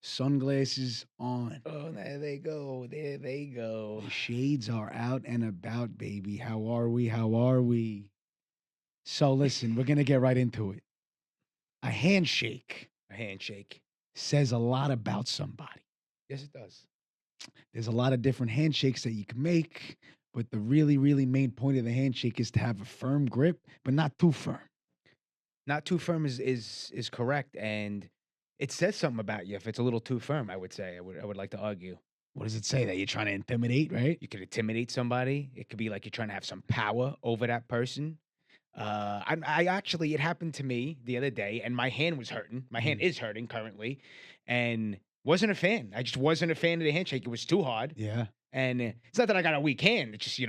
Sunglasses on. Oh, there they go. There they go. The shades are out and about, baby. How are we? How are we? So listen, we're gonna get right into it. A handshake A handshake. says a lot about somebody. Yes, it does. There's a lot of different handshakes that you can make, but the really, really main point of the handshake is to have a firm grip, but not too firm. Not too firm is correct, and it says something about you if it's a little too firm. I would say. I would like to argue. What does it say? That you're trying to intimidate, right? You could intimidate somebody. It could be like you're trying to have some power over that person. I actually, it happened to me the other day, and my hand was hurting. My hand Mm. is hurting currently, and wasn't a fan. I just wasn't a fan of the handshake. It was too hard, Yeah. and it's not that I got a weak hand. It's just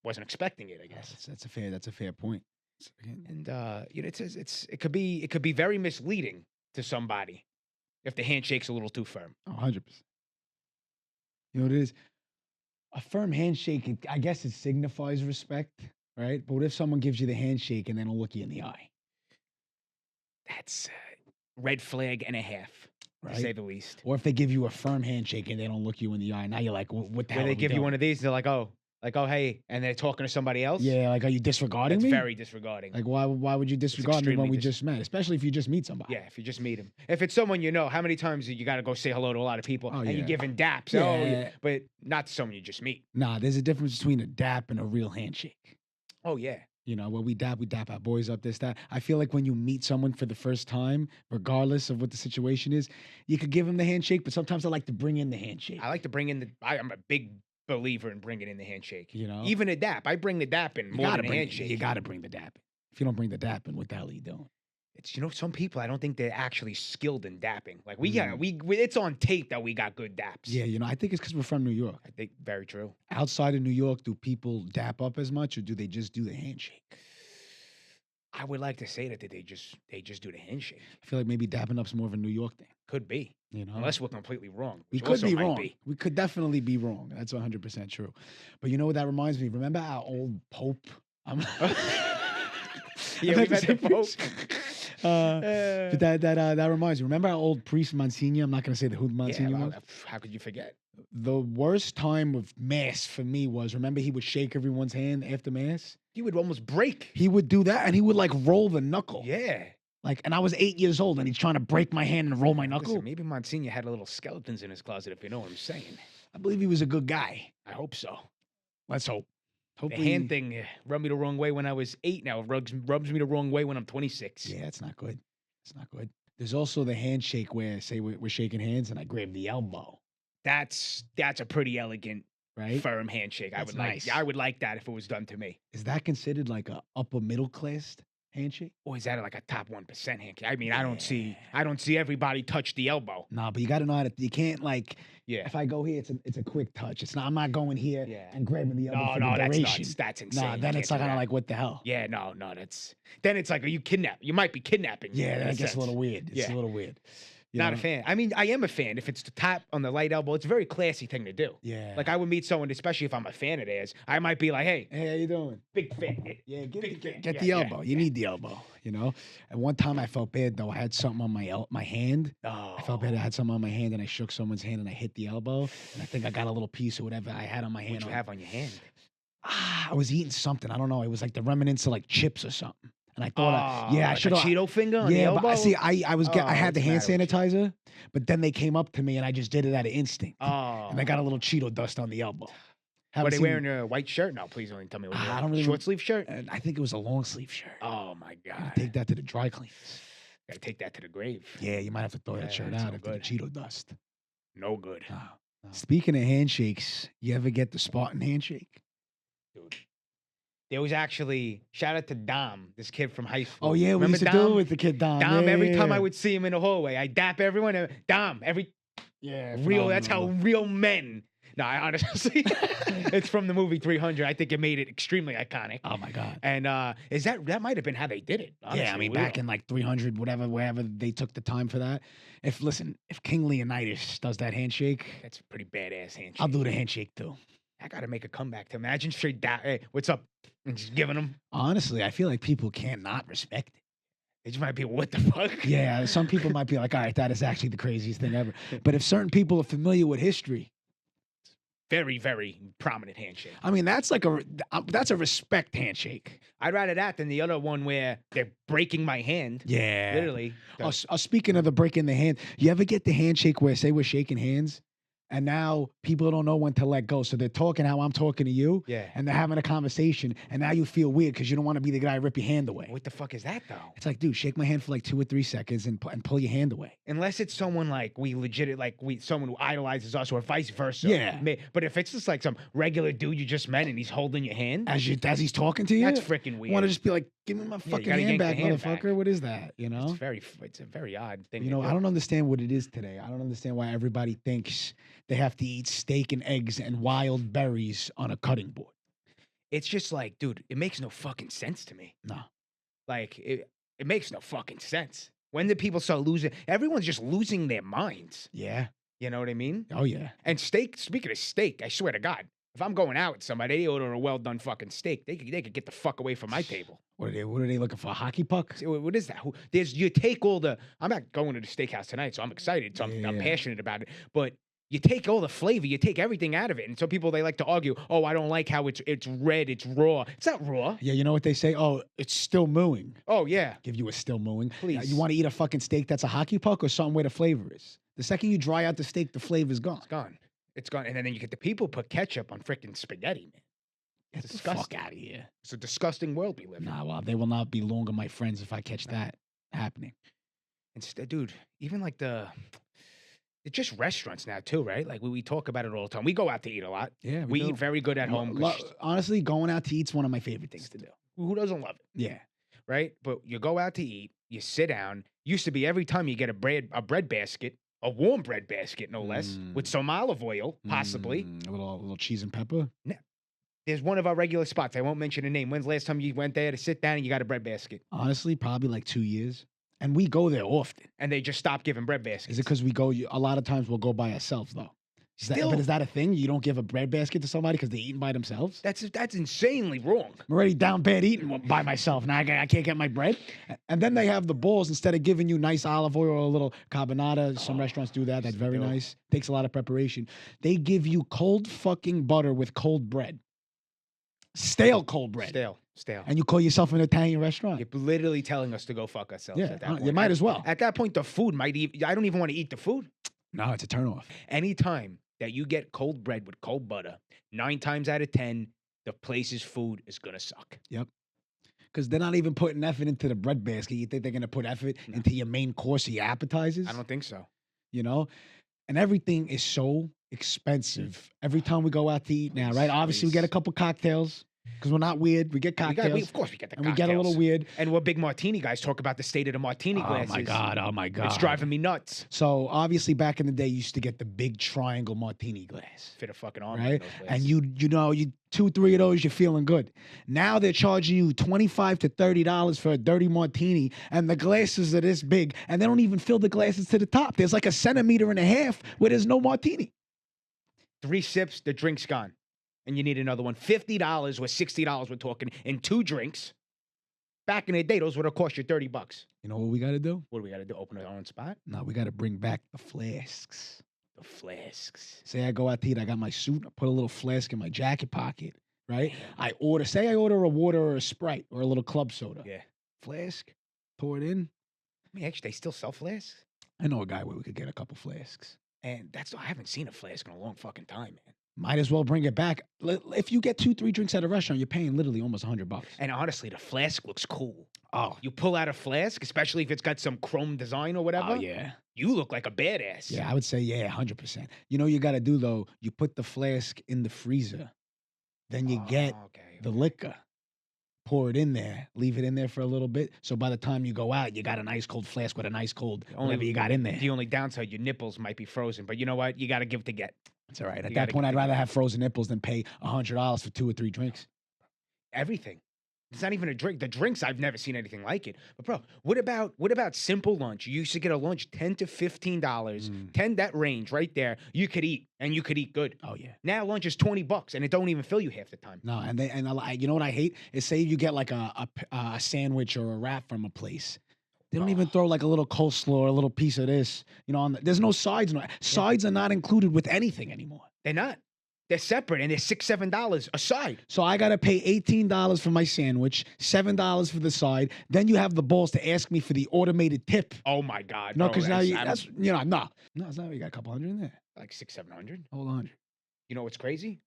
wasn't expecting it. I guess. That's a fair point. And it could be very misleading to somebody if the handshake's a little too firm. 100%. You know what it is? A firm handshake, I guess it signifies respect, right? But what if someone gives you the handshake and they don't look you in the eye, That's red flag and a half, to say right? the least. Or if they give you a firm handshake and they don't look you in the eye, now you're like, what the Where hell they are we give you doing? one of these, they're like, oh, hey, and they're talking to somebody else. Yeah, like, are you disregarding That's me? very disregarding. Like, why would you disregard me when extremely we just met? Especially if you just meet somebody. Yeah, if you just meet him. If it's someone you know, how many times you got to go say hello to a lot of people Oh, and yeah. you're giving daps? Oh, Yeah. yeah, but not to someone you just meet. Nah, there's a difference between a dap and a real handshake. Oh, yeah. You know, when we dap our boys up, this, that. I feel like when you meet someone for the first time, regardless of what the situation is, you could give them the handshake, but sometimes I like to bring in the handshake. I like to bring in I'm a big believer in bringing in the handshake. You know? Even a dap. I bring the dap in more than a handshake. You gotta bring the dap in. If you don't bring the dap in, what the hell are you doing? It's some people I don't think they're actually skilled in dapping. Like Mm. we it's on tape that we got good daps. Yeah, I think it's because we're from New York. I think very true. Outside of New York, do people dap up as much, or do they just do the handshake? I would like to say that they just do the handshake. I feel like maybe dapping up's more of a New York thing. Could be. You know, Unless we're completely wrong. we which could also be might wrong. be. We could definitely be wrong. That's 100% true. But you know what that reminds me? Remember our old Pope? Yeah, we met the Pope. But that reminds me. Remember our old priest Monsignor? I'm not going to say who Monsignor was. How could you forget? The worst time of mass for me was, remember he would shake everyone's hand after mass? He would almost break. He would do that, and he would like roll the knuckle. Yeah. Like, and I was 8 years old, and he's trying to break my hand and roll my knuckle. Listen, maybe Monsignor had a little skeletons in his closet, if you know what I'm saying. I believe he was a good guy. I hope so. Let's hope. The Hopefully, hand thing rubbed me the wrong way when I was 8. Now it rubs me the wrong way when I'm 26. Yeah, it's not good. It's not good. There's also the handshake where, say, we're shaking hands, and I grab the elbow. That's a pretty elegant, right? firm handshake. That's I would like. nice. I would like that if it was done to me. Is that considered like a upper middle class handshake? Or is that like a top 1% handshake? I mean, I don't see everybody touch the elbow. Nah, but you got to know how to. You can't like. Yeah. If I go here, it's a quick touch. It's not. I'm not going here Yeah. and grabbing the elbow for No, the that's duration. nuts. That's insane. Nah, You then can't it's like do kind of that. like what the hell? Yeah, no, then it's like, are you kidnapped? You might be kidnapping. Yeah, in that a gets a sense. little weird. It's Yeah. a little weird. You Not know? a fan. I mean, I am a fan. If it's the tap on the light elbow, it's a very classy thing to do. Yeah. Like I would meet someone, especially if I'm a fan of theirs. I might be like, hey, Hey, how you doing? big fan. Yeah, Big fan. get Yeah, the yeah, elbow. You yeah. need the elbow. You know. And one time I felt bad though. I had something on my hand. Oh. I felt bad. I had something on my hand, and I shook someone's hand, and I hit the elbow, and I think I got a little piece of whatever I had on my hand. What you have on your hand? I was eating something. I don't know. It was like the remnants of like chips or something. And I thought, I like should a have. Cheeto finger on the Yeah, elbow? but see, I had Oh, the hand what's the matter with you? sanitizer, but then they came up to me, and I just did it out of instinct, Oh. and I got a little Cheeto dust on the elbow. Were Haven't they seen- wearing a white shirt? No, please don't tell me. I don't really Short sleeve shirt? And I think it was a long sleeve shirt. Oh my Gotta God. take that to the dry cleaners. Gotta take that to the grave. Yeah, you might have to throw Yeah, that shirt that's out no after the good. Cheeto dust. No good. No, no. Speaking of handshakes, you ever get the Spartan handshake? Dude. There was actually, shout out to Dom, this kid from high school. Oh yeah, we Remember used to Dom? do it with the kid Dom. Dom, Yeah, every yeah, time yeah. I would see him in the hallway, I dap everyone. Dom, Yeah, real, that's how phenomenal. real men. No, I honestly, it's from the movie 300. I think it made it extremely iconic. Oh my god. And that might have been how they did it. Yeah, I honestly, mean we back don't- in like 300, wherever they took the time for that. If King Leonidas does that handshake, That's a pretty badass handshake. I'll do the handshake too. I got to make a comeback to imagine straight dap. Hey, what's up? And just giving them. Honestly, I feel like people can't not respect it. They just might be, what the fuck? Yeah, some people might be like, all right, that is actually the craziest thing ever. But if certain people are familiar with history, Very, very prominent handshake. I mean, that's a respect handshake. I'd rather that than the other one where they're breaking my hand. Yeah. Literally. Speaking of the breaking the hand, you ever get the handshake where say we're shaking hands and now people don't know when to let go. So they're talking how I'm talking to you. Yeah. And they're having a conversation. And now you feel weird because you don't want to be the guy rip your hand away. What the fuck is that, though? It's like, dude, shake my hand for like 2 or 3 seconds and pull your hand away. Unless it's someone like someone who idolizes us or vice versa. Yeah. But if it's just like some regular dude you just met and he's holding your hand, As he's talking to you, that's freaking weird. I want to just be like, give me my fucking gotta hand yank the back, hand motherfucker. back. What is that? You know? It's a very odd thing. You know, I don't understand what it is today. I don't understand why everybody thinks they have to eat steak and eggs and wild berries on a cutting board. It's just like, dude, it makes no fucking sense to me. No. Like, it makes no fucking sense. When did people start losing? Everyone's just losing their minds. Yeah. You know what I mean? Oh, yeah. And steak, speaking of steak, I swear to God, if I'm going out with somebody, they order a well-done fucking steak, they could get the fuck away from my table. What are they looking for? A hockey puck? What is that? You take all the, I'm not going to the steakhouse tonight, so I'm excited, so I'm Yeah. passionate about it, but you take all the flavor, you take everything out of it. And some people, they like to argue, oh, I don't like how it's red, it's raw. It's not raw. Yeah, you know what they say? Oh, it's still mooing. Oh, yeah. Give you a still mooing. Please. You want to eat a fucking steak that's a hockey puck or something where the flavor is? The second you dry out the steak, the flavor's gone. It's gone. It's gone. And then you get the people put ketchup on freaking spaghetti, man. Get It's the fuck disgusting. out of here. It's a disgusting world we live in. Nah, well, they will not be longer my friends if I catch that happening. Instead, dude, even like it's just restaurants now too, right? Like we talk about it all the time. We go out to eat a lot. Yeah, We eat very good at home. 'Cause Honestly, going out to eat's one of my favorite things to do. who doesn't love it, Yeah. right? But you go out to eat, you sit down. Used to be every time you get a bread basket, a warm bread basket, no less, with some olive oil, possibly. A little cheese and pepper. There's one of our regular spots. I won't mention a name. When's the last time you went there to sit down and you got a bread basket? Honestly, probably like 2 years. And we go there often. And they just stopped giving bread baskets. Is it because we go, a lot of times we'll go by ourselves though. But is that a thing? You don't give a bread basket to somebody because they're eating by themselves? That's insanely wrong. I'm already down bad eating by myself. Now I can't get my bread. And then they have the balls, instead of giving you nice olive oil or a little carbonara. Some restaurants do that. That's very nice. Takes a lot of preparation. They give you cold fucking butter with cold bread. Stale cold bread. Stale. And you call yourself an Italian restaurant? You're literally telling us to go fuck ourselves Yeah, at that point. you might as well. At that point, the food might even, I don't even want to eat the food. No, it's a turnoff. Anytime that you get cold bread with cold butter, 9 times out of 10, the place's food is going to suck. Yep. Because they're not even putting effort into the bread basket. You think they're going to put effort into your main course or your appetizers? I don't think so. You know? And everything is so expensive every time we go out to eat now, right? Obviously, we get a couple cocktails. Because we're not weird. We get cocktails. Of course we get the and cocktails. we get a little weird. And we're big martini guys. Talk about the state of the martini glasses. Oh, my God. It's driving me nuts. So, obviously, back in the day, you used to get the big triangle martini glass. Fit a fucking arm. Right? And you 2, 3 of those, you're feeling good. Now they're charging you $25 to $30 for a dirty martini. And the glasses are this big. And they don't even fill the glasses to the top. There's like 1.5 centimeters where there's no martini. 3 sips, the drink's gone. And you need another one. $50 or $60 we're talking in 2 drinks. Back in the day, those would have cost you $30. You know what we got to do? What do we got to do? Open our own spot? No, we got to bring back the flasks. The flasks. Say I go out to eat, I got my suit, I put a little flask in my jacket pocket, right? I order a water or a Sprite or a little club soda. Yeah. Flask, pour it in. I mean, actually, they still sell flasks? I know a guy where we could get a couple flasks. And I haven't seen a flask in a long fucking time, man. Might as well bring it back. If you get 2, 3 drinks at a restaurant, you're paying literally almost $100. And honestly, the flask looks cool. Oh. You pull out a flask, especially if it's got some chrome design or whatever. Oh, yeah. You look like a badass. Yeah, I would say, 100%. You know what you got to do, though? You put the flask in the freezer. Then you get the liquor. Pour it in there. Leave it in there for a little bit. So by the time you go out, you got a nice cold flask with a nice cold whatever you got in there. The only downside, your nipples might be frozen. But you know what? You got to give to get. It's all right. At that point, I'd rather have frozen nipples than pay $100 for 2 or 3 drinks. Everything. It's not even a drink. The drinks, I've never seen anything like it. But bro, what about simple lunch? You used to get a lunch $10 to $15, 10 that range right there. You could eat and you could eat good. Oh yeah. Now lunch is $20 and it don't even fill you half the time. No, you know what I hate is say you get like a sandwich or a wrap from a place. They don't even throw like a little coleslaw or a little piece of this. You know, there's no sides. No, sides are not included with anything anymore. They're not. They're separate, and they're $6-7 a side. So I gotta pay $18 for my sandwich, $7 for the side. Then you have the balls to ask me for the automated tip. Oh my God! No, bro, because now that's- no, it's not. You got a couple hundred in there. like 600-700. Hold on. You know what's crazy?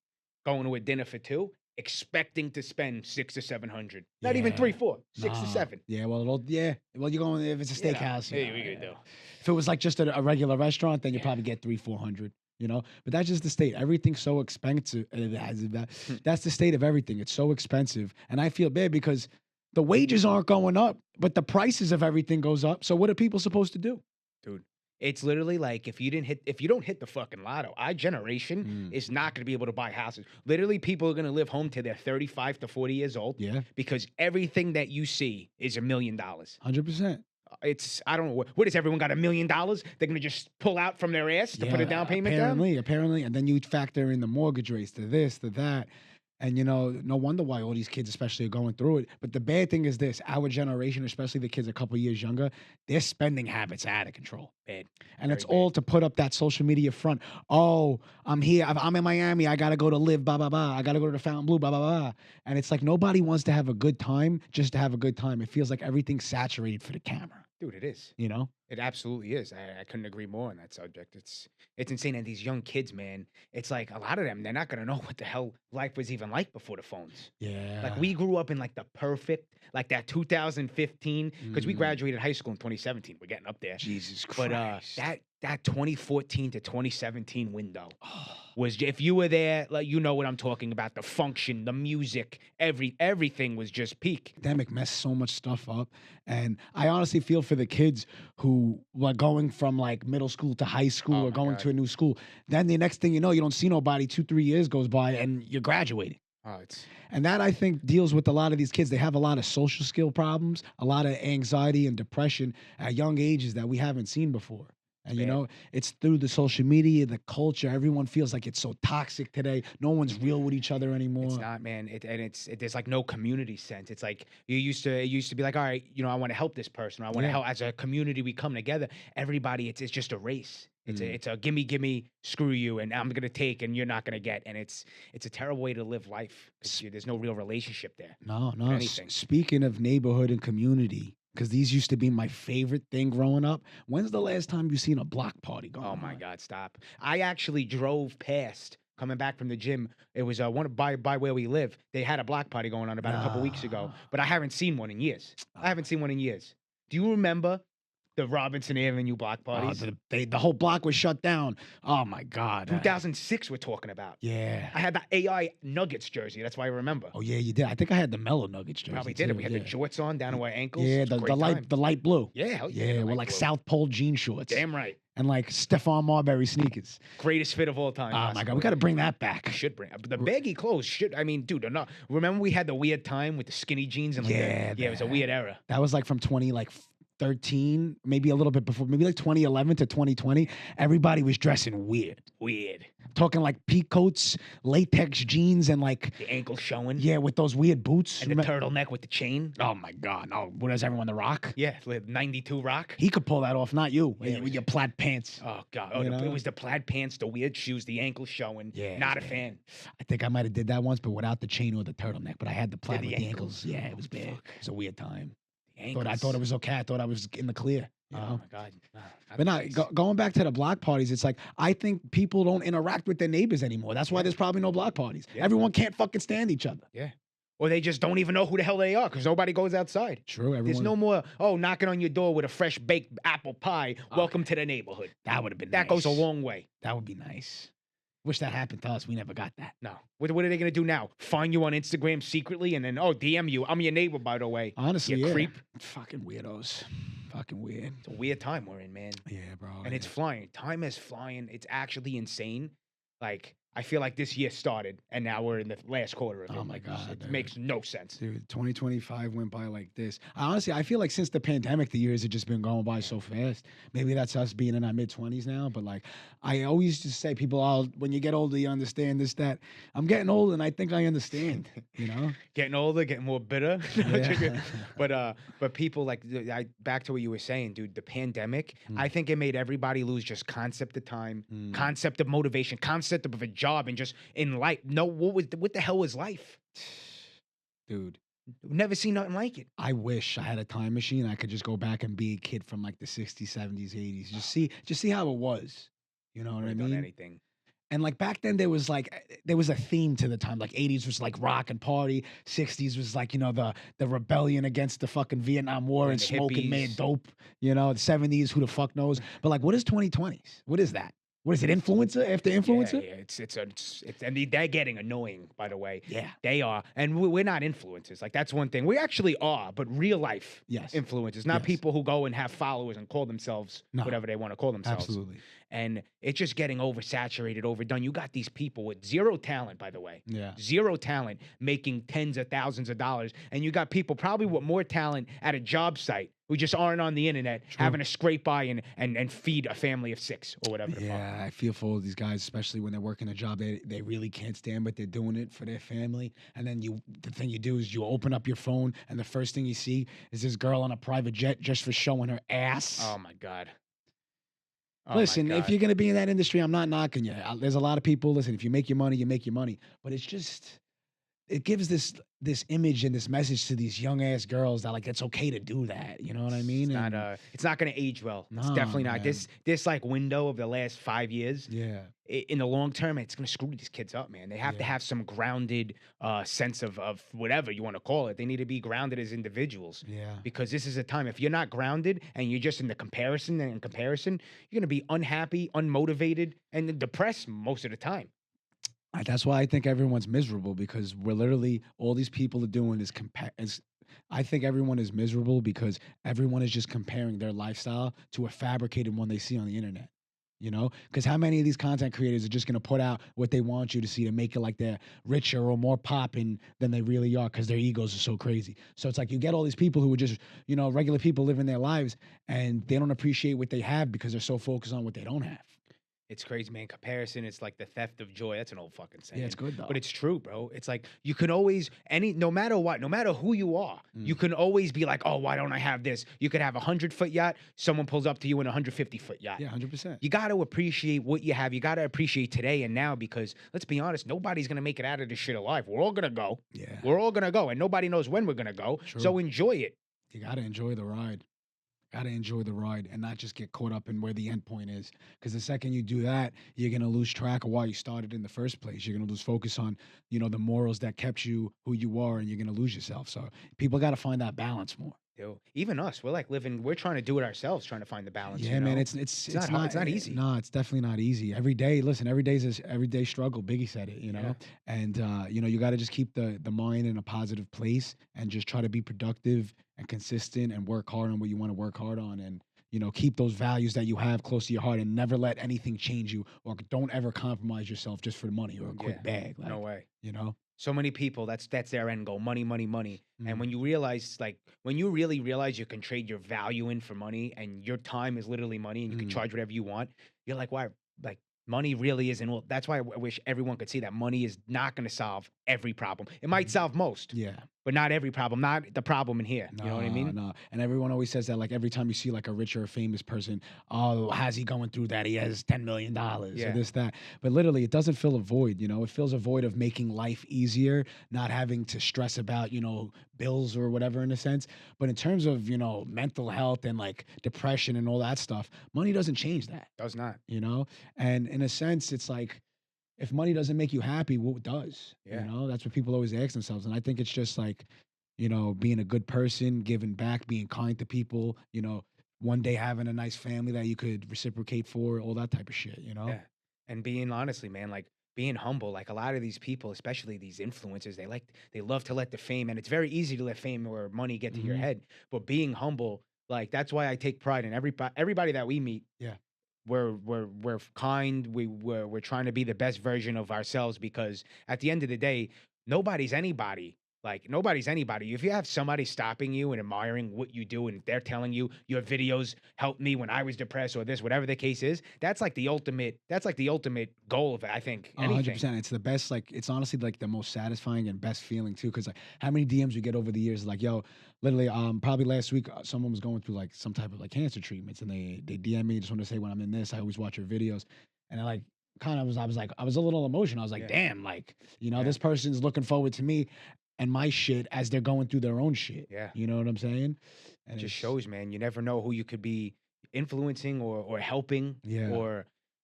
Going to a dinner for two, expecting to spend $600-700. Not even Yeah. 3-4, 6 to Nah. 7. Yeah, well, Well, you're going if it's a You know, steakhouse. hey, you we know, could do. If it was like just a regular restaurant, then you Yeah. probably get 300-400. You know, but that's just the state. Everything's so expensive. That's the state of everything. It's so expensive, and I feel bad because the wages aren't going up, but the prices of everything goes up. So what are people supposed to do? Dude, it's literally like if you don't hit the fucking lotto, our generation is not going to be able to buy houses. Literally, people are going to live home till they're 35 to 40 years old. Yeah, Because everything that you see is $1 million. 100%. It's I don't know what is everyone got $1 million? They're gonna just pull out from their ass to put a down payment down. Apparently, and then you factor in the mortgage rates to this, to that, and you know, no wonder why all these kids, especially, are going through it. But the bad thing is this: our generation, especially the kids a couple years younger, their spending habits are out of control. Bad. And Very it's all to put up that social media front. Oh, I'm here. I'm in Miami. I gotta go to live. Blah blah blah. I gotta go to the Fountain Blue. Blah blah blah. And it's like nobody wants to have a good time just to have a good time. It feels like everything's saturated for the camera. Dude, it is. You know? It absolutely is. I couldn't agree more on that subject. It's insane. And these young kids, man, it's like a lot of them, they're not gonna know what the hell life was even like before the phones. Yeah. Like we grew up in like the perfect, like that 2015, because we graduated high school in 2017. We're getting up there. Jesus Christ. But that 2014 to 2017 window was, if you were there, like you know what I'm talking about. The function, the music, everything was just peak. Pandemic messed so much stuff up, and I honestly feel for the kids who were going from like middle school to high school Oh or my going God. to a new school. Then the next thing you know, you don't see nobody. 2-3 years goes by, and you're graduating. Oh, it's And that, I think, deals with a lot of these kids. They have a lot of social skill problems, a lot of anxiety and depression at young ages that we haven't seen before. And, you Bad. know, it's through the social media, the culture. Everyone feels like it's so toxic today. No one's real with each other anymore. It's not, man. There's like no community sense. It's like it used to be like, all right, you know, I want to help this person. Or I want to Yeah. help as a community. We come together. Everybody, it's just a race. It's a gimme, screw you, and I'm gonna take, and you're not gonna get. And it's a terrible way to live life because there's no real relationship there. No. anything. Speaking of neighborhood and community, because these used to be my favorite thing growing up. When's the last time you seen a block party going on? Oh my God, stop! I actually drove past coming back from the gym. It was one by where we live. They had a block party going on about a couple weeks ago, but I haven't seen one in years. I haven't seen one in years. Do you remember the Robinson Avenue block parties? The whole block was shut down. Oh my God. 2006 we're talking about. Yeah. I had the AI Nuggets jersey. That's why I remember. Oh yeah, you did. I think I had the Mellow Nuggets jersey. Probably did it. too, We had yeah. the jorts on down to our ankles. Yeah, It was a the great light time. the light blue. Yeah, hell yeah. Yeah, the with light like blue. South Pole jean shorts. Damn right. And like Stephon Marbury sneakers. Greatest fit of all time. Oh my God, possibly. we got to bring that back. We should bring the baggy clothes. I mean, dude, no. Remember we had the weird time with the skinny jeans and like Yeah, it was a weird era. That was like from 2013, maybe a little bit before, maybe like 2011 to 2020. Everybody was dressing weird. Weird. Talking like pea coats, latex jeans, and like, The ankle showing. yeah, with those weird boots. And the turtleneck with the chain. Oh my God. Oh, what is everyone, The Rock? Yeah, like 92 rock. He could pull that off, not you, Yeah, it with was- your plaid pants. Oh God. Oh, You know? it was the plaid pants, the weird shoes, the ankle showing. Yeah, Not a man. fan. I think I might have did that once, but without the chain or the turtleneck. But I had the plaid the with the ankles. ankles. Yeah, it was bad. Fuck. It was a weird time. The ankles. I thought it was okay. I thought I was in the clear. You Oh know? my God. But no, going back to the block parties, it's like I think people don't interact with their neighbors anymore. That's why there's probably no block parties. Yeah. Everyone can't fucking stand each other. Or they just don't even know who the hell they are because nobody goes outside. True. Everyone. There's no more, knocking on your door with a fresh baked apple pie. Welcome to the neighborhood. That would have been. That nice. goes a long way. That would be nice. Wish that happened to us. We never got that. No. What are they going to do now? Find you on Instagram secretly and then, DM you. I'm your neighbor, by the way. Honestly, You yeah. creep. Fucking weirdos. Fucking weird. It's a weird time we're in, man. Yeah, bro. And it's flying. Time is flying. It's actually insane. Like, I feel like this year started and now we're in the last quarter of it. Oh my Like, God, it dude. makes no sense. Dude, 2025 went by like this. Honestly, I feel like since the pandemic, the years have just been going by so fast. Maybe that's us being in our mid 20s now, but like I always just say, people, oh, when you get older, you understand this, that. I'm getting old, and I think I understand. You know? Getting older, getting more bitter. No, joking. Yeah. But people like back to what you were saying, dude. The pandemic, Mm. I think it made everybody lose just concept of time, Mm. concept of motivation, concept of a job, and just in life. No, what the hell was life? Dude, Never seen nothing like it. I wish I had a time machine. I could just go back and be a kid from like the 60s, 70s, 80s. Just see how it was. You know what I Would've done mean? anything. And like back then, there was a theme to the time. Like 80s was like rock and party. 60s was like, the rebellion against the fucking Vietnam War Yeah, and the smoking mad hippies. dope. The 70s, who the fuck knows? But like, what is 2020s? What is that? What is it? Influencer after influencer? Yeah, and they're getting annoying, by the way. Yeah. They are, and we're not influencers. Like that's one thing. We actually are, but real life Yes. influencers, not Yes. people who go and have followers and call themselves No. whatever they want to call themselves. Absolutely. And it's just getting oversaturated, overdone. You got these people with zero talent, by the way. Yeah. Zero talent, making tens of thousands of dollars. And you got people probably with more talent at a job site who just aren't on the internet having to scrape by and feed a family of 6 or whatever the fuck. Yeah, I feel for all these guys, especially when they're working a job they really can't stand, but they're doing it for their family. And then the thing you do is you open up your phone, and the first thing you see is this girl on a private jet just for showing her ass. Oh my God. Oh my Listen, if God. you're gonna be in that industry, I'm not knocking you. There's a lot of people. Listen, if you make your money, you make your money. But it's just, it gives this image and this message to these young ass girls that like it's okay to do that. You know what I mean? It's not going to age well. It's Nah, definitely not. man. This like window of the last 5 years, Yeah. in the long term, it's going to screw these kids up, man. They have to Yeah. have some grounded sense of whatever you want to call it. They need to be grounded as individuals. Yeah. Because this is a time, if you're not grounded and you're just in the comparison, you're going to be unhappy, unmotivated, and depressed most of the time. That's why I think everyone's miserable, because we're literally, all these people are doing is I think everyone is miserable because everyone is just comparing their lifestyle to a fabricated one they see on the internet. Because how many of these content creators are just going to put out what they want you to see to make it like they're richer or more popping than they really are, because their egos are so crazy. So it's like you get all these people who are just, regular people living their lives, and they don't appreciate what they have because they're so focused on what they don't have. It's crazy, man. Comparison, it's like the theft of joy. That's an old fucking saying. Yeah, it's good though. But it's true, bro. It's like you can always, no matter what, no matter who you are, you can always be like, oh, why don't I have this? You could have a 100-foot yacht. Someone pulls up to you in a 150-foot yacht. Yeah, 100%. You got to appreciate what you have. You got to appreciate today and now, because let's be honest, nobody's going to make it out of this shit alive. We're all going to go. Yeah. We're all going to go, and nobody knows when we're going to go. True. So enjoy it. You got to enjoy the ride. Got to enjoy the ride and not just get caught up in where the end point is. Because the second you do that, you're going to lose track of why you started in the first place. You're going to lose focus on, the morals that kept you who you are, and you're going to lose yourself. So people got to find that balance more. Yo, even us, we're trying to do it ourselves, trying to find the balance. Yeah, man, it's not easy. No, it's definitely not easy. Every day, listen, every day is everyday struggle. Biggie said it, Yeah. and you got to just keep the mind in a positive place and just try to be productive and consistent and work hard on what you want to work hard on, and keep those values that you have close to your heart, and never let anything change you, or don't ever compromise yourself just for the money or a quick bag. No way. So many people, that's their end goal, money, money, money. And Mm. when you realize, when you really realize you can trade your value in for money, and your time is literally money, and you can charge whatever you want, you're like, why? Like, money really isn't. Well, that's why I wish everyone could see that money is not going to solve every problem. It might solve most, yeah. but not every problem. Not the problem in here. You know what I mean? No. And everyone always says that, like, every time you see like a rich or a famous person, oh, how's he going through that? He has $10 million or this, that. But literally, it doesn't fill a void. It fills a void of making life easier, not having to stress about, bills or whatever, in a sense. But in terms of, mental health and like depression and all that stuff, money doesn't change that. Does not. And in a sense, it's like, if money doesn't make you happy, what does? Yeah. That's what people always ask themselves. And I think it's just like, being a good person, giving back, being kind to people, one day having a nice family that you could reciprocate for, all that type of shit, Yeah. And being, honestly, man, like, being humble. Like, a lot of these people, especially these influencers, they love to let the fame, and it's very easy to let fame or money get to your head. But being humble, like, that's why I take pride in everybody that we meet. Yeah. we're kind. We're trying to be the best version of ourselves because at the end of the day, nobody's anybody. Like nobody's anybody. If you have somebody stopping you and admiring what you do, and they're telling you your videos helped me when I was depressed or this, whatever the case is, that's like the ultimate. That's like the ultimate goal of I think Oh, anything. 100%. It's the best, like, it's honestly like the most satisfying and best feeling too. Cause like how many DMs you get over the years, like, yo, literally, probably last week, someone was going through like some type of like cancer treatments and they DM me, just want to say when I'm in this, I always watch your videos. And I like, kind of I was a little emotional. I was like, Yeah. damn, like, Yeah. this person's looking forward to me and my shit as they're going through their own shit. Yeah. You know what I'm saying? It And just it's- shows, man. You never know who you could be influencing or helping. Yeah.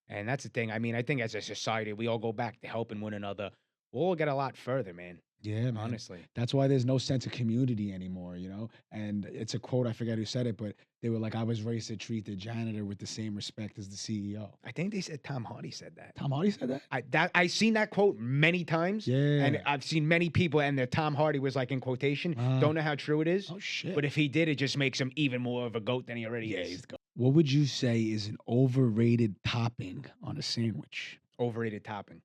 And that's the thing. I mean, I think as a society, we all go back to helping one another. We'll all get a lot further, man. Yeah, man. Honestly. That's why there's no sense of community anymore, you know? And it's a quote, I forget who said it, but they were like, I was raised to treat the janitor with the same respect as the CEO. I think they said Tom Hardy said that. Tom Hardy said that? I've seen that quote many times. Yeah. And I've seen many people, and the Tom Hardy was like in quotation. Don't know how true it is. Oh, shit. But if he did, it just makes him even more of a goat than he already is. He's what would you say is an overrated topping on a sandwich? Overrated topping.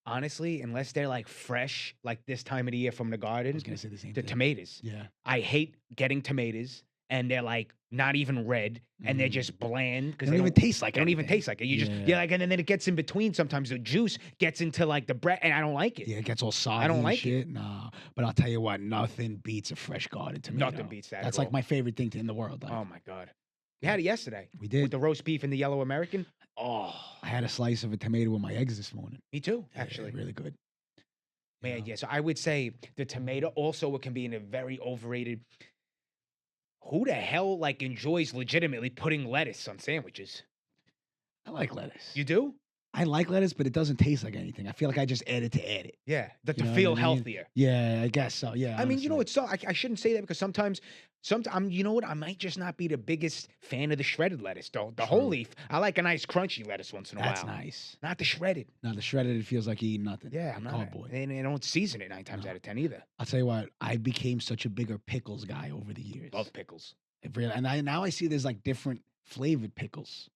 Honestly, unless they're like fresh, like this time of the year from the I garden, was going to say the same the thing. tomatoes. Yeah. I hate getting tomatoes, and they're like not even red, and they're just bland They because don't even taste like they don't even anything. taste like it. You just Yeah. like, and then it gets in between. Sometimes the juice gets into like the bread, and I don't like it. Yeah, it gets all soggy don't and like it. shit. Nah. But I'll tell you what, nothing beats a fresh garden tomato. Nothing beats that. That's at like all. my favorite thing in the world. Like, Oh my god, we had it yesterday we did. with the roast beef and the yellow American. Oh, I had a slice of a tomato with my eggs this morning. me too. Yeah, Actually, really good. man. know? Yeah. So I would say the tomato also it can be in a very overrated. Who the hell like enjoys legitimately putting lettuce on sandwiches? I like lettuce. You do? I like lettuce, but it doesn't taste like anything. I feel like I just add it to add it. Yeah, You to know what feel I mean? healthier. Yeah, I guess so. Yeah. I mean, you know, honestly. it's so I shouldn't say that because sometimes, you know what? I might just not be the biggest fan of the shredded lettuce. The whole True. leaf. I like a nice crunchy lettuce once in a That's while. nice. Not the shredded. Now the shredded, it feels like you eat nothing. Yeah, like I'm not. cardboard. And they don't season it 9 times No. out of 10 either. I'll tell you what, I became such a bigger pickles guy over the years. Love pickles. It really, and now I see there's like different flavored pickles.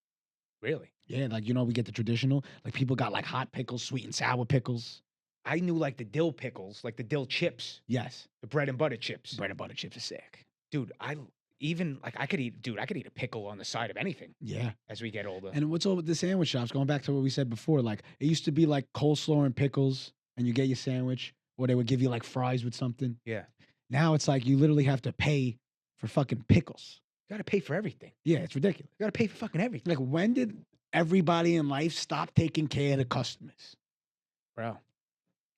Really? Yeah, like we get the traditional. Like people got like hot pickles, sweet and sour pickles. I knew like the dill pickles, like the dill chips, Yes, the bread and butter chips. bread and butter chips are sick. Dude, I could eat a pickle on the side of anything Yeah. as we get older. And what's all with the sandwich shops? Going back to what we said before, like it used to be like coleslaw and pickles, and you get your sandwich, or they would give you like fries with something. Yeah. Now it's like you literally have to pay for fucking pickles. You gotta pay for everything. Yeah, it's ridiculous. You gotta pay for fucking everything. Like when did everybody in life stop taking care of the customers? Bro,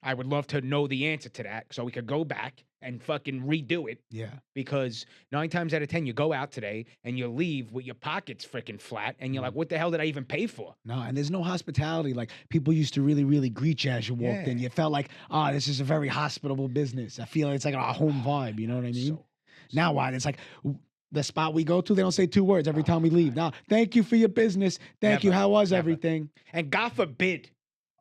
I would love to know the answer to that so we could go back and fucking redo it Yeah. because 9 times out of 10, you go out today and you leave with your pockets freaking flat and you're like, what the hell did I even pay for? No, and there's no hospitality. Like people used to really, really greet you as you walked in. Yeah. You felt like, this is a very hospitable business. I feel it's like a home vibe. You know what I mean? Now what? It's like the spot we go to, they don't say 2 words every time we leave. Now, thank you for your business. Thank you. Never, How was never. everything? And God forbid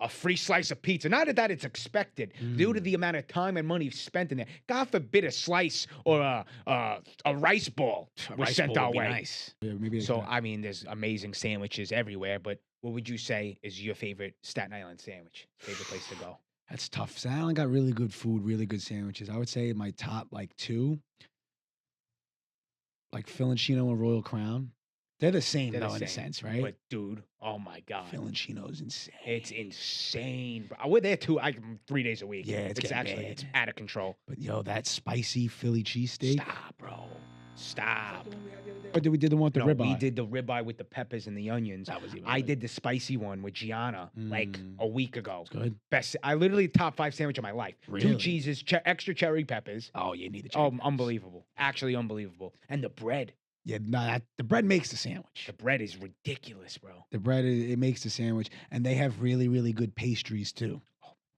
a free slice of pizza. Not that it's expected due to the amount of time and money spent in there. God forbid a slice or a rice ball was Rice sent bowl our would be way. nice. Yeah, maybe So, I mean, there's amazing sandwiches everywhere, but what would you say is your favorite Staten Island sandwich? Favorite place to go? that's tough. Staten Island got really good food, really good sandwiches. I would say my top like 2, like Filancino and Royal Crown. They're the same They're the though, in a same, sense, right? But dude, oh my God. Filancino's insane. It's insane. Bro. We're there too. 3 days a week. Yeah, it's getting actually bad. it's out of control. But yo, that spicy Philly cheesesteak. Stop, bro. Stop. Or did we did the one with the No, ribeye? we did the ribeye with the peppers and the onions. That was even I good. did the spicy one with Gianna like a week ago. Good. Best. I literally top 5 sandwich of my life. 2 Really? cheeses, extra cherry peppers. Oh, you need the Oh, chicken. unbelievable. Actually unbelievable. And the bread. Yeah, no, the bread makes the sandwich. The bread is ridiculous, bro. The bread it makes the sandwich, and they have really, really good pastries too.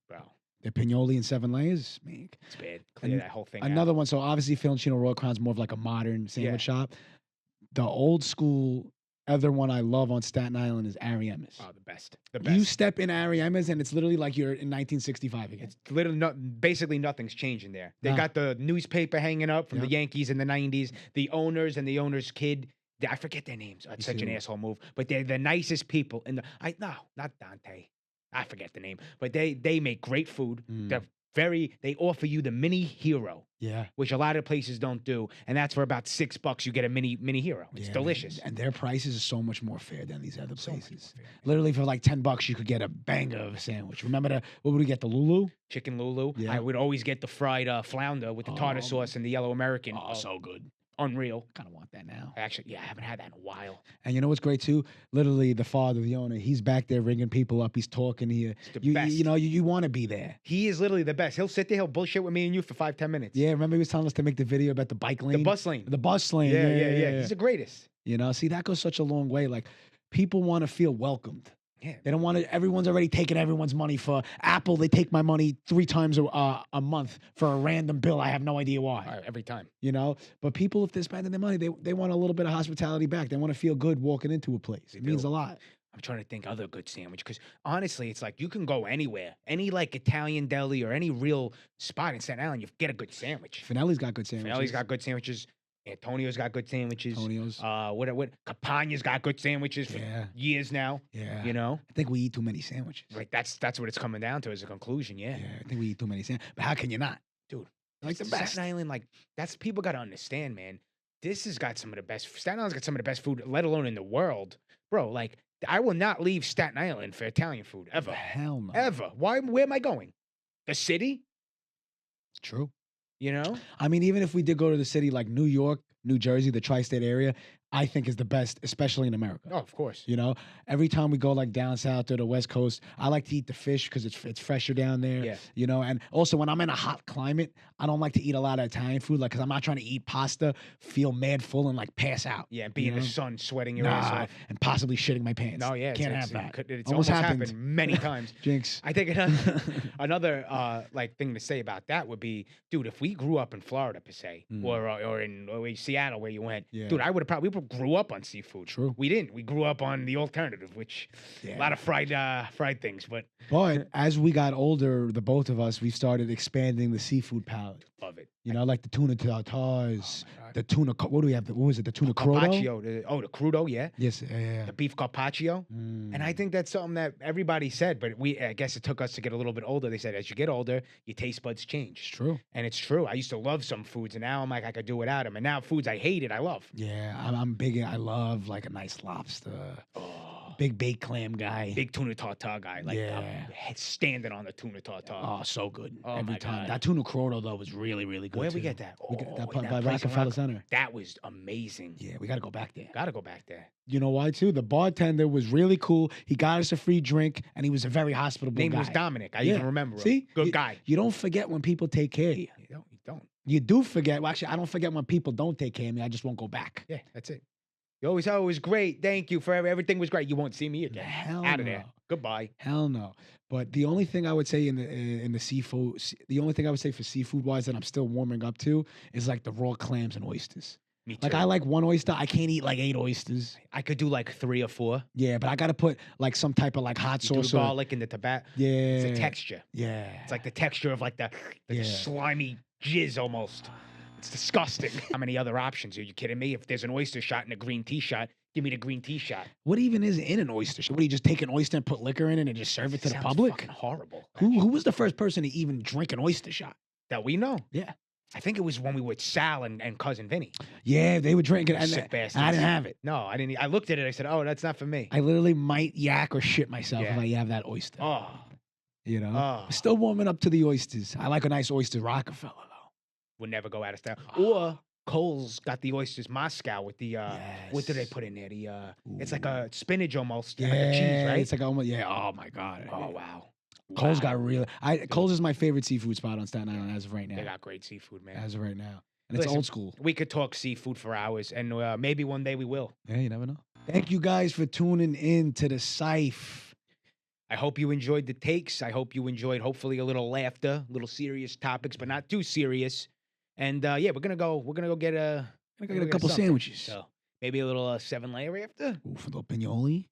Bro, The pinoli and 7 layers, man. it's bad. Clear An- that whole thing out. Another one. So obviously, Filancino Royal Crown's more of like a modern sandwich shop. The old school other one I love on Staten Island is Ariema's. Oh, the best. The best. You step in Ariema's and it's literally like you're in 1965 again. It's literally basically nothing's changing there. They Nah. got the newspaper hanging up from the Yep. Yankees in the 90s. The owners and the owner's kid, I forget their names. It's Me such an too. asshole move, but they're the nicest people in the. I no, not Dante. I forget the name, but they make great food. They're Mm. they offer you the mini hero, Yeah. which a lot of places don't do, and that's for about $6 you get a mini hero. It's Yeah, man. delicious. And their prices are so much more fair than these other So much more places. fair, man. Literally for like $10, you could get a banger of a sandwich. Remember what would we get? The Lulu? Chicken Lulu. Yeah. I would always get the fried flounder with the tartar Oh, sauce and the yellow American. Oh, so good. Unreal. Kind of want that now. Actually, yeah, I haven't had that in a while. And you know what's great too? Literally, the father, the owner, he's back there ringing people up. He's talking here. The You best. know, you want to be there. He is literally the best. He'll sit there, he'll bullshit with me and you for 5-10 minutes. Yeah, remember he was telling us to make the video about the bike lane? The bus lane. The bus lane. Yeah. He's the greatest. You know, see, that goes such a long way. Like, people want to feel welcomed. Yeah. They don't want to. Everyone's already taking everyone's money. For Apple, they take my money 3 times a month for a random bill. I have no idea why. Every time. You know, but people, if they're spending their money, they want a little bit of hospitality back. They want to feel good walking into a place. It means do. a lot. I'm trying to think other good sandwich because honestly, it's like you can go anywhere, any like Italian deli or any real spot in Staten Island, you get a good sandwich. Finelli's got good sandwiches. Finelli's got good sandwiches. Antonio's got good sandwiches. Antonio's. What Campagna's got good sandwiches for Yeah. years now. Yeah. You know, I think we eat too many sandwiches. like that's what it's coming down to as a conclusion. Yeah, Yeah, I think we eat too many sandwiches. But how can you not? dude, Like the best. Staten Island, like that's people got to understand, man. This has got some of the best. Staten Island's got some of the best food, let alone in the world, bro. Like I will not leave Staten Island for Italian food ever, Hell no. ever. Why? Where am I going? The city? True. You know? I mean, even if we did go to the city like New York, New Jersey, the tri-state area, I think is the best, especially in America. Oh, of course. You know, every time we go like down south or the West Coast, I like to eat the fish because it's fresher down there. Yeah. You know, and also when I'm in a hot climate, I don't like to eat a lot of Italian food, like because I'm not trying to eat pasta, feel mad full, and like pass out. Yeah, and be you in the know? sun, sweating your ass off. And possibly shitting my pants. No, yeah, can't it's- have that. It's Almost almost happened. happened many times. Jinx. I think another like thing to say about that would be, dude, if we grew up in Florida per se, or in Seattle where you went, Yeah. dude, I would have probably we grew up on seafood. True. We didn't. We grew up on the alternative, which a lot of fried things, but But as we got older, the both of us, we started expanding the seafood palette. love it. You know, like the tuna tartars, Oh my God. the tuna. What do we have? What was it? The tuna crudo? Carpaccio. The crudo, yeah. Yes. Yeah. The beef carpaccio. And I think that's something that everybody said, but I guess it took us to get a little bit older. They said as you get older, your taste buds It's change. true. And it's true. I used to love some foods, and now I'm like, I could do without them. And now foods I hated, I love. Yeah, I'm big. I love like a nice lobster. Oh, Big baked clam guy. big tuna tartar guy. Like, Yeah. I'm standing on the tuna tartar. Oh, so good. Oh, Every my time. God. That tuna crudo though was really, really good. Where'd we too. get that? We got Oh, that in by place on Rockefeller Rock- Center. That was amazing. Yeah, we got to go back there. Gotta go back there. You know why too? The bartender was really cool. He got us a free drink, and he was a very hospitable Name guy. was Dominic. I Yeah. even remember him. See? Good You- guy. You don't forget when people take care of you. You don't. You do forget. Well, actually, I don't forget when people don't take care of me. I just won't go back. Yeah, that's it. You always, oh, it was great. Thank you for everything was great. You won't see me again. Hell Out of no. there. Goodbye. Hell no. But the only thing I would say in the seafood, the only thing I would say for seafood wise that I'm still warming up to is like the raw clams and oysters. Me too. Like I like one oyster. I can't eat like 8 oysters. I could do like 3 or 4. Yeah, but I got to put like some type of like hot You do the sauce. Or, garlic and the tobacco. yeah. It's a texture. Yeah. It's like the texture of like the Yeah. slimy jizz almost. It's disgusting. How many other options? Are you kidding me? If there's an oyster shot and a green tea shot, give me the green tea shot. What even is in an oyster? What do you just take an oyster and put liquor in it and just serve it to the Sounds public? fucking horrible. Who was the first person to even drink an oyster shot? That we know. Yeah. I think it was when we were with Sal and cousin Vinny. Yeah, they would drink it. And Sick I bastards. didn't have it. No, I didn't. I looked at it. I said, "Oh, that's not for me." I literally might yak or shit myself Yeah. if I have that oyster. Oh, You know? oh. Still warming up to the oysters. I like a nice oyster Rockefeller, though. Would never go out of style. Oh. Or Cole's got the oysters Moscow with the what do they Yes. put in there? The it's Ooh. like a spinach almost, Yeah, like a cheese, right? It's like almost, yeah. Oh, my God. Oh wow. Cole's Wow. got really. Cole's is my favorite seafood spot on Staten Island as of right now. They got great seafood, man. As of right now. And it's Listen, old school. We could talk seafood for hours, and maybe one day we will. Yeah, you never know. Thank you guys for tuning in to the Cyph. I hope you enjoyed the takes. I hope you enjoyed, hopefully, a little laughter, little serious topics, but not too serious. And yeah, we're gonna go get a I got a couple sandwiches. So maybe a little 7-layer after. Ooh, for the pignoli.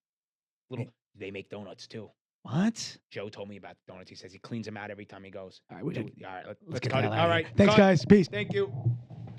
Little. They make donuts too. What? Joe told me about the donuts. He says he cleans them out every time he goes. All right, All right, let's get cut the it. hell outta All here. right. Thanks, cut. guys. Peace. Thank you.